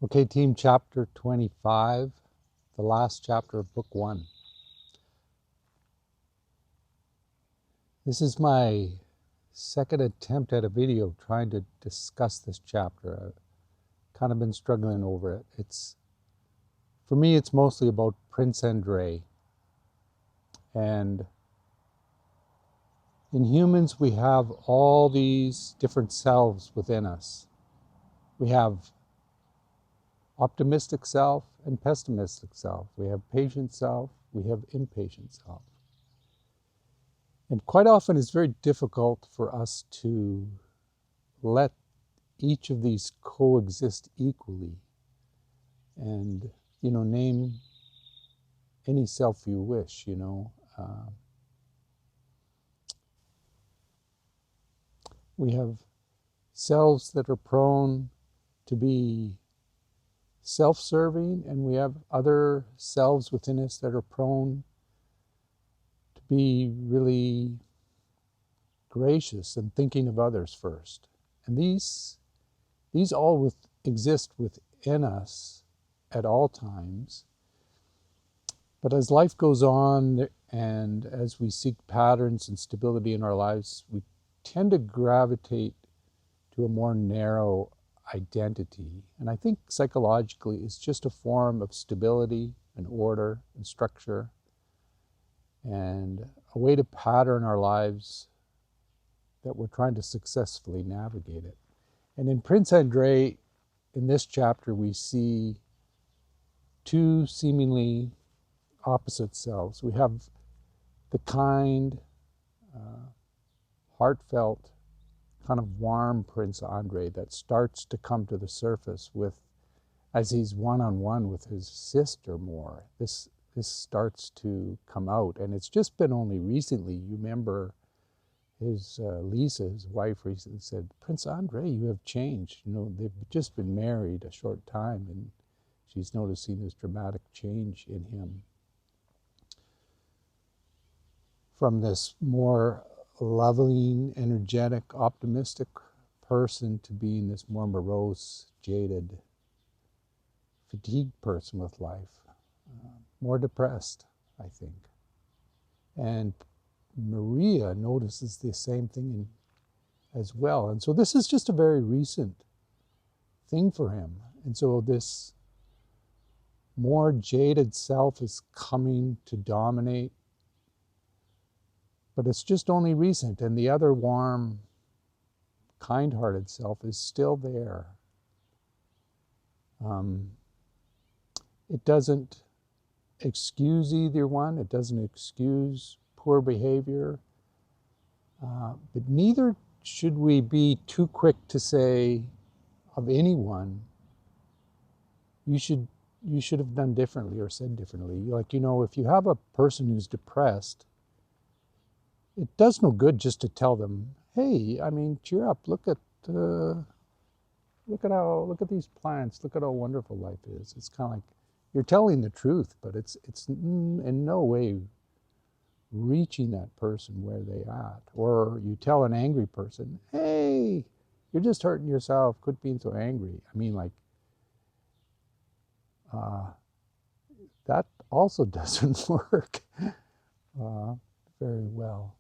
Okay, team, chapter 25, the last chapter of book 1. This is my second attempt at a video trying to discuss this chapter. I've kind of been struggling over it. For me, it's mostly about Prince Andrei. And in humans, we have all these different selves within us. We have optimistic self and pessimistic self. We have patient self, we have impatient self. And quite often it's very difficult for us to let each of these coexist equally and, name any self you wish, We have selves that are prone to be self-serving, and we have other selves within us that are prone to be really gracious and thinking of others first. And these all exist within us at all times. But as life goes on and as we seek patterns and stability in our lives, we tend to gravitate to a more narrow identity. And I think psychologically it's just a form of stability and order and structure and a way to pattern our lives that we're trying to successfully navigate it. And in Prince Andrei, in this chapter, we see two seemingly opposite selves. We have the kind, heartfelt, kind of warm Prince Andrei that starts to come to the surface as he's one-on-one with his sister more. This starts to come out, and it's just been only recently. You remember Lisa, his wife, recently said, "Prince Andrei, you have changed." They've just been married a short time, and she's noticing this dramatic change in him. From this more loving, energetic, optimistic person to being this more morose, jaded, fatigued person with life. More depressed, I think. And Marya notices the same thing as well. And so this is just a very recent thing for him. And so this more jaded self is coming to dominate, but it's just only recent. And the other warm, kind-hearted self is still there. It doesn't excuse either one. It doesn't excuse poor behavior. But neither should we be too quick to say of anyone, you should have done differently or said differently. Like, if you have a person who's depressed, it does no good just to tell them, hey, cheer up, look at these plants, look at how wonderful life is. It's kind of like you're telling the truth, but it's in no way reaching that person where they at. Or you tell an angry person, hey, you're just hurting yourself, quit being so angry. That also doesn't work very well.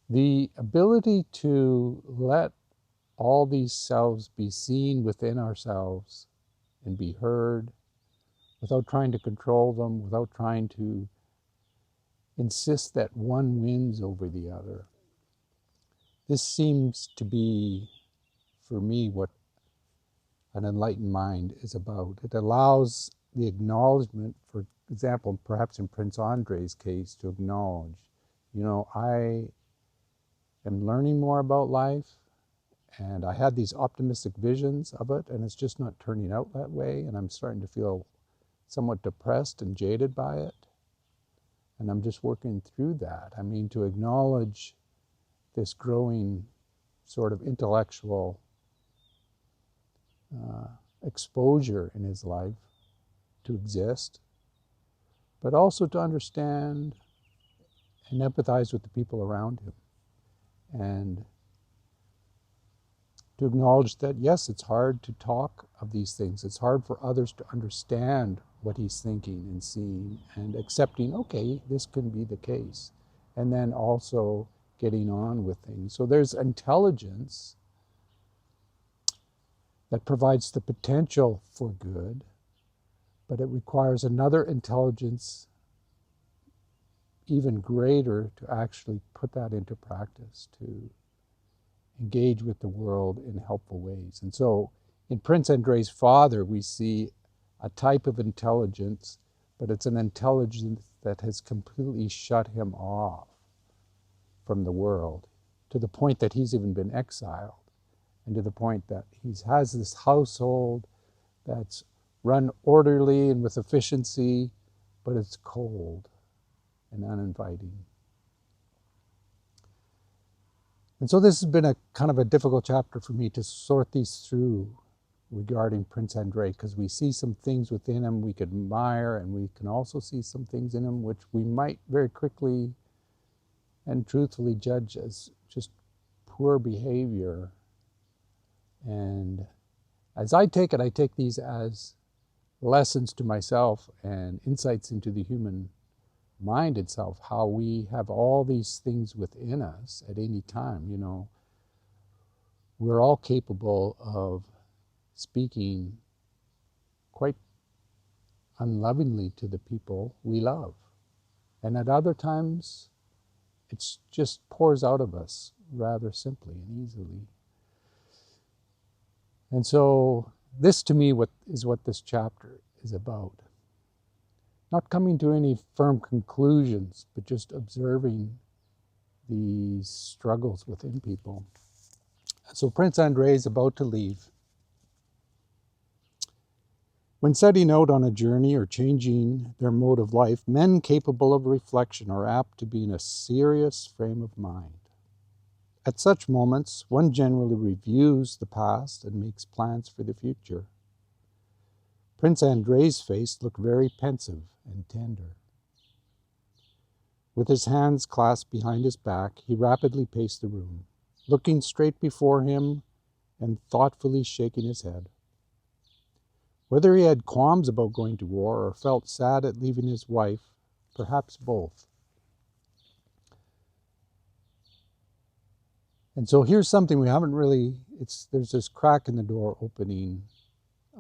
The ability to let all these selves be seen within ourselves and be heard without trying to control them, without trying to insist that one wins over the other. This seems to be, for me, what an enlightened mind is about. It allows the acknowledgement, for example, perhaps in Prince Andrei's case, to acknowledge, I am learning more about life, and I had these optimistic visions of it, and it's just not turning out that way, and I'm starting to feel somewhat depressed and jaded by it. And I'm just working through that. To acknowledge this growing sort of intellectual exposure in his life to exist, but also to understand and empathize with the people around him, and to acknowledge that, yes, it's hard to talk of these things. It's hard for others to understand what he's thinking and seeing and accepting, okay, this can be the case. And then also getting on with things. So there's intelligence that provides the potential for good, but it requires another intelligence even greater to actually put that into practice, to engage with the world in helpful ways. And so in Prince Andrei's father, we see a type of intelligence, but it's an intelligence that has completely shut him off from the world, to the point that he's even been exiled, and to the point that he has this household that's run orderly and with efficiency, but it's cold and uninviting. And so this has been a kind of a difficult chapter for me to sort these through regarding Prince Andrei, because we see some things within him we could admire, and we can also see some things in him which we might very quickly and truthfully judge as just poor behavior. And as I take these as lessons to myself and insights into the human mind itself, how we have all these things within us at any time. You know, we're all capable of speaking quite unlovingly to the people we love. And at other times, it just pours out of us rather simply and easily. And so this, to me, is what this chapter is about. Not coming to any firm conclusions, but just observing these struggles within people. So Prince Andrei is about to leave. When setting out on a journey or changing their mode of life, men capable of reflection are apt to be in a serious frame of mind. At such moments, one generally reviews the past and makes plans for the future. Prince Andrei's face looked very pensive and tender. With his hands clasped behind his back, he rapidly paced the room, looking straight before him and thoughtfully shaking his head. Whether he had qualms about going to war or felt sad at leaving his wife, perhaps both. And so here's something we haven't really, there's this crack in the door opening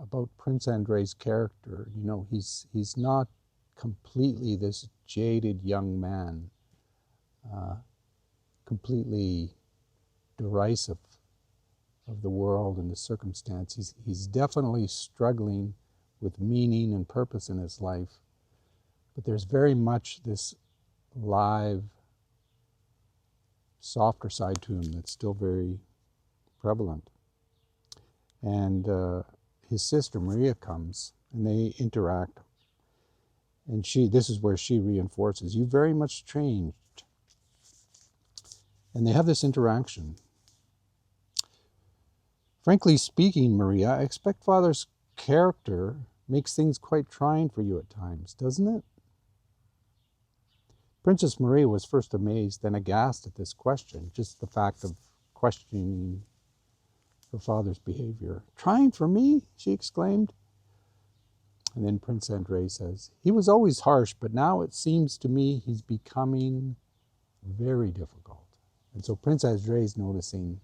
about Prince Andrei's character. You know, he's not completely this jaded young man, completely derisive of the world and the circumstance. He's definitely struggling with meaning and purpose in his life, but there's very much this live, softer side to him that's still very prevalent. And his sister Marya comes, and they interact. And this is where she reinforces, "You very much changed." And they have this interaction. "Frankly speaking, Marya, I expect Father's character makes things quite trying for you at times, doesn't it?" Princess Marya was first amazed, then aghast at this question, just the fact of questioning her father's behavior. "Trying for me?" she exclaimed. And then Prince Andrei says, "He was always harsh, but now it seems to me he's becoming very difficult." And so Prince Andrei is noticing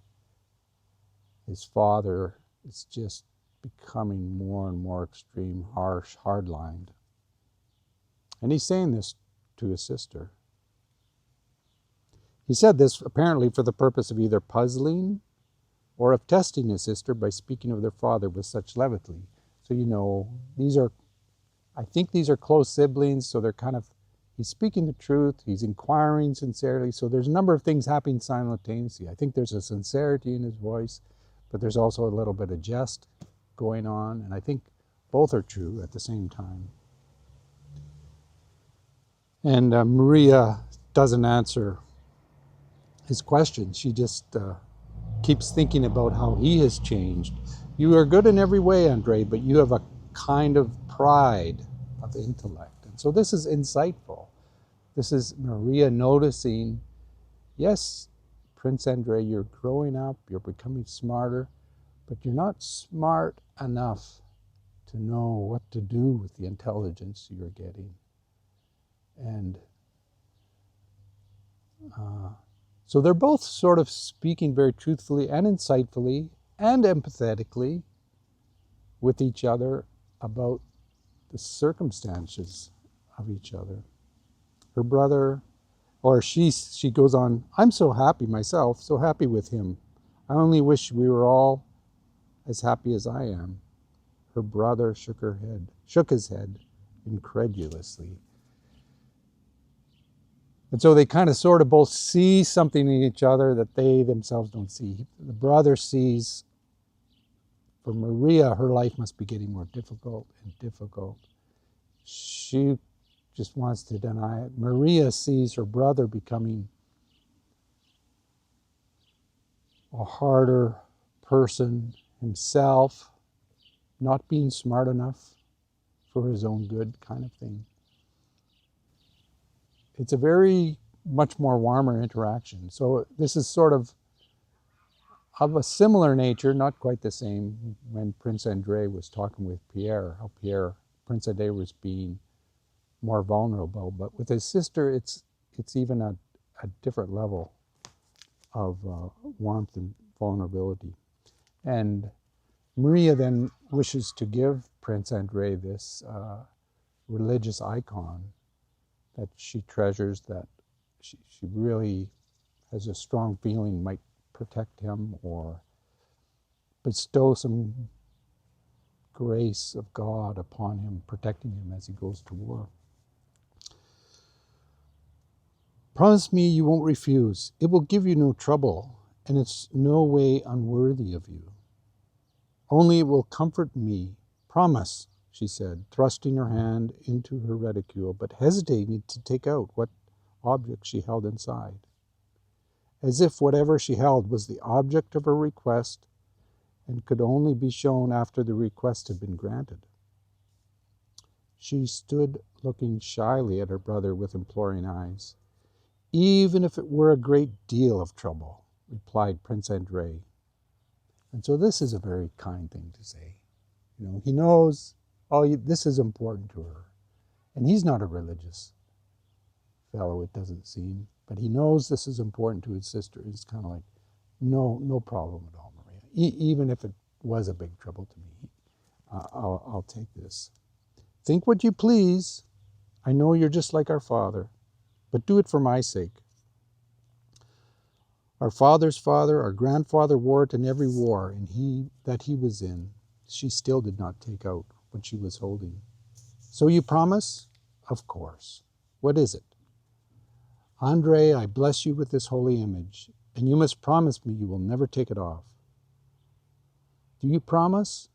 his father is just becoming more and more extreme, harsh, hard-lined. And he's saying this to his sister. He said this apparently for the purpose of either puzzling or of testing his sister by speaking of their father with such levity. So, you know, I think these are close siblings, so they're he's speaking the truth, he's inquiring sincerely, so there's a number of things happening simultaneously. I think there's a sincerity in his voice, but there's also a little bit of jest going on, and I think both are true at the same time. And Marya doesn't answer his question. She just keeps thinking about how he has changed. "You are good in every way, Andrei, but you have a kind of pride of intellect." And so this is insightful. This is Marya noticing, yes, Prince Andrei, you're growing up, you're becoming smarter, but you're not smart enough to know what to do with the intelligence you're getting. And so they're both sort of speaking very truthfully and insightfully and empathetically with each other about the circumstances of each other. Her brother, or she goes on, "I'm so happy myself, so happy with him. I only wish we were all as happy as I am." Her brother shook his head incredulously. And so they kind of sort of both see something in each other that they themselves don't see. The brother sees, for Marya, her life must be getting more difficult and difficult. She just wants to deny it. Marya sees her brother becoming a harder person himself, not being smart enough for his own good kind of thing. It's a very much more warmer interaction. So this is sort of a similar nature, not quite the same, when Prince Andrei was talking with Pierre, how Prince Andrei was being more vulnerable. But with his sister, it's even a different level of warmth and vulnerability. And Marya then wishes to give Prince Andrei this religious icon that she treasures, that she really has a strong feeling might protect him or bestow some grace of God upon him, protecting him as he goes to war. "Promise me you won't refuse. It will give you no trouble, and it's no way unworthy of you. Only it will comfort me. Promise," she said, thrusting her hand into her reticule, but hesitating to take out what object she held inside, as if whatever she held was the object of her request and could only be shown after the request had been granted. She stood looking shyly at her brother with imploring eyes. "Even if it were a great deal of trouble," replied Prince Andrei. And so this is a very kind thing to say. He knows, this is important to her. And he's not a religious fellow, it doesn't seem, but he knows this is important to his sister. It's kind of like, no problem at all, Marya. Even if it was a big trouble to me, I'll take this. "Think what you please. I know you're just like our father, but do it for my sake. Our father's father, our grandfather wore it in every war that he was in." She still did not take out what she was holding. "So you promise?" "Of course. What is it?" "Andrei, I bless you with this holy image, and you must promise me you will never take it off." "Do you promise?"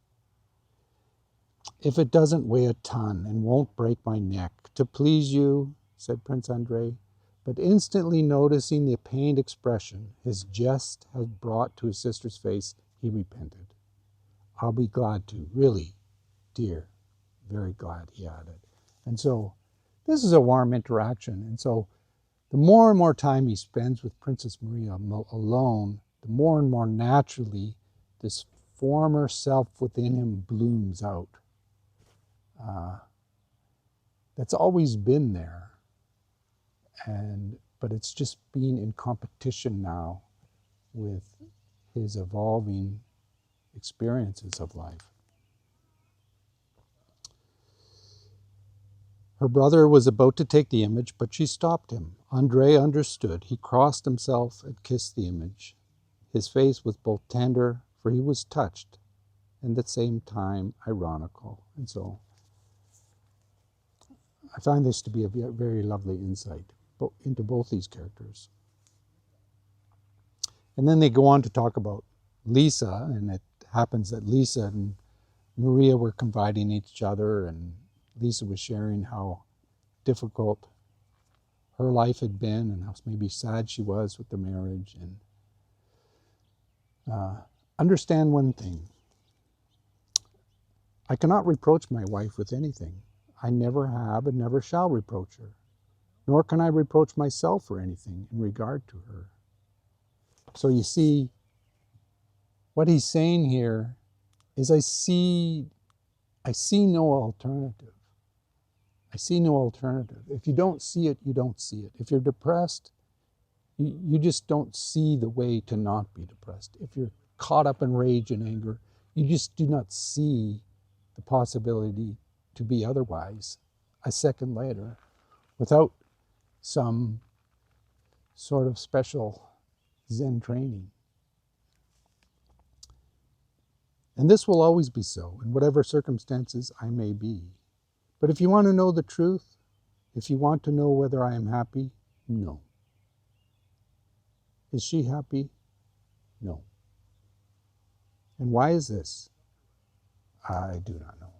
"If it doesn't weigh a ton and won't break my neck, to please you," said Prince Andrei. But instantly noticing the pained expression his jest had brought to his sister's face, he repented. "I'll be glad to, really, dear, very glad," he added. And so this is a warm interaction. And so the more and more time he spends with Princess Marya alone, the more and more naturally this former self within him blooms out. That's always been there. But it's just being in competition now with his evolving experiences of life. Her brother was about to take the image, but she stopped him. Andrei understood. He crossed himself and kissed the image. His face was both tender, for he was touched, and at the same time ironical. And so I find this to be a very lovely insight into both these characters. And then they go on to talk about Lisa, and it happens that Lisa and Marya were confiding in each other, and Lisa was sharing how difficult her life had been and how maybe sad she was with the marriage. And understand one thing. I cannot reproach my wife with anything. I never have and never shall reproach her. Nor can I reproach myself for anything in regard to her. So you see, what he's saying here is I see no alternative. I see no alternative. If you don't see it, you don't see it. If you're depressed, you just don't see the way to not be depressed. If you're caught up in rage and anger, you just do not see the possibility to be otherwise a second later without some sort of special Zen training. And this will always be so, in whatever circumstances I may be. But if you want to know the truth, if you want to know whether I am happy, no. Is she happy? No. And why is this? I do not know.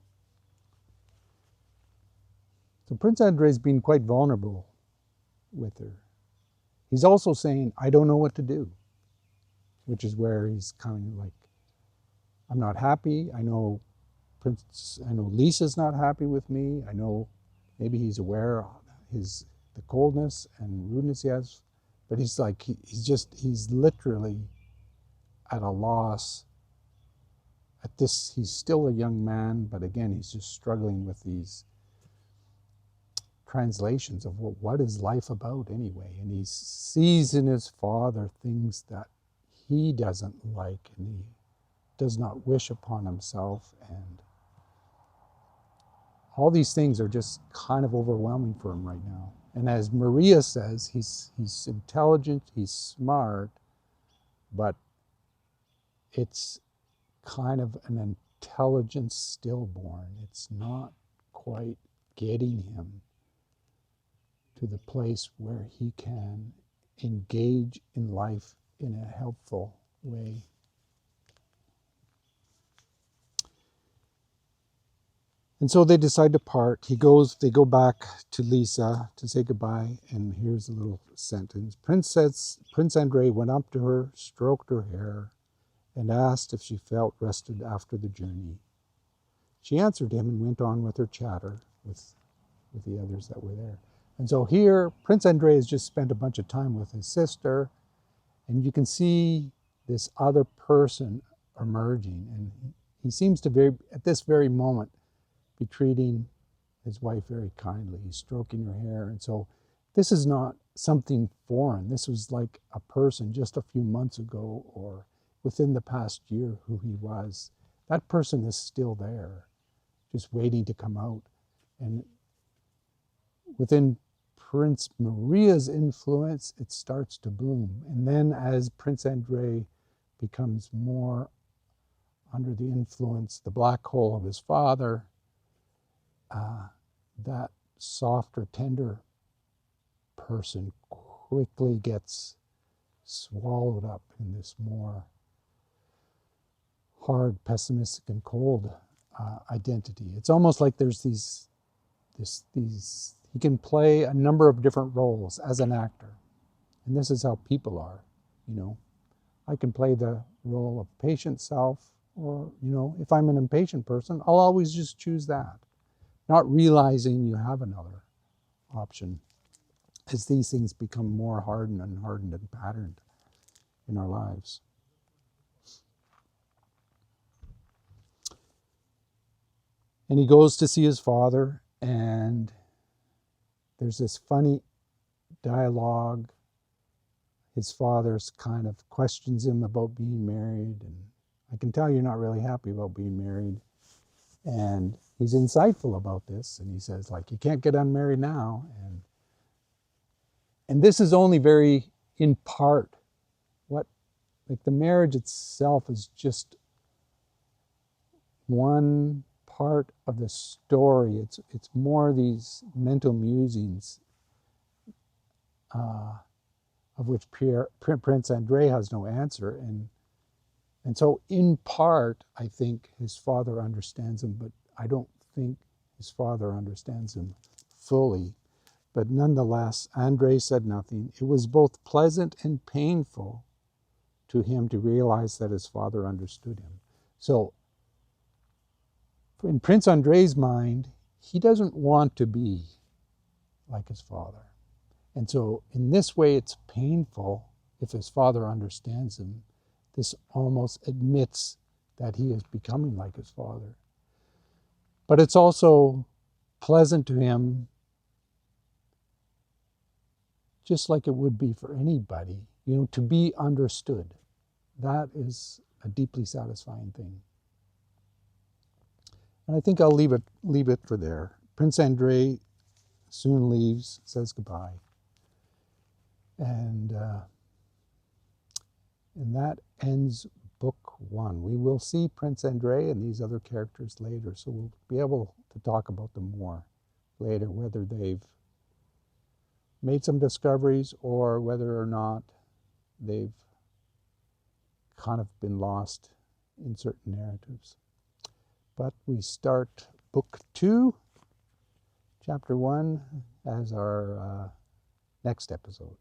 So Prince Andrei's been quite vulnerable with her. He's also saying, I don't know what to do, which is where he's kind of like, I'm not happy. I know Lisa's not happy with me. I know maybe he's aware of the coldness and rudeness he has, but he's like, he's literally at a loss at this. He's still a young man, but again, he's just struggling with these translations of what is life about anyway. And he sees in his father things that he doesn't like, and he does not wish upon himself, and all these things are just kind of overwhelming for him right now. And as Marya says, he's intelligent, he's smart, but it's kind of an intelligence stillborn. It's not quite getting him to the place where he can engage in life in a helpful way. And so they decide to part. They go back to Lisa to say goodbye, and here's a little sentence. Prince Andrei went up to her, stroked her hair, and asked if she felt rested after the journey. She answered him and went on with her chatter with the others that were there. And so here, Prince Andrei has just spent a bunch of time with his sister, and you can see this other person emerging, and he seems to at this very moment, be treating his wife very kindly. He's stroking her hair. And so this is not something foreign. This was like a person just a few months ago or within the past year who he was. That person is still there, just waiting to come out. And within Prince Marya's influence, it starts to bloom. And then as Prince Andrei becomes more under the influence, the black hole of his father, that softer, tender person quickly gets swallowed up in this more hard, pessimistic, and cold identity. It's almost like there's these. He can play a number of different roles as an actor, and this is how people are. I can play the role of patient self, or if I'm an impatient person, I'll always just choose that, not realizing you have another option as these things become more hardened and patterned in our lives. And he goes to see his father, and there's this funny dialogue. His father kind of questions him about being married, and I can tell you're not really happy about being married. And he's insightful about this, and he says, you can't get unmarried now. And this is only very in part the marriage itself is just one part of the story. It's more these mental musings of which Prince Andrei has no answer. And so in part, I think his father understands him, but I don't think his father understands him fully. But nonetheless, Andrei said nothing. It was both pleasant and painful to him to realize that his father understood him. So in Prince Andrei's mind, he doesn't want to be like his father. And so in this way, it's painful if his father understands him, This almost admits that he is becoming like his father. But it's also pleasant to him, just like it would be for anybody, to be understood. That is a deeply satisfying thing. And I think I'll leave it for there. Prince Andrei soon leaves, says goodbye. And that ends book 1. We will see Prince Andrei and these other characters later, so we'll be able to talk about them more later, whether they've made some discoveries or whether or not they've kind of been lost in certain narratives. But we start book 2, chapter 1, as our next episode.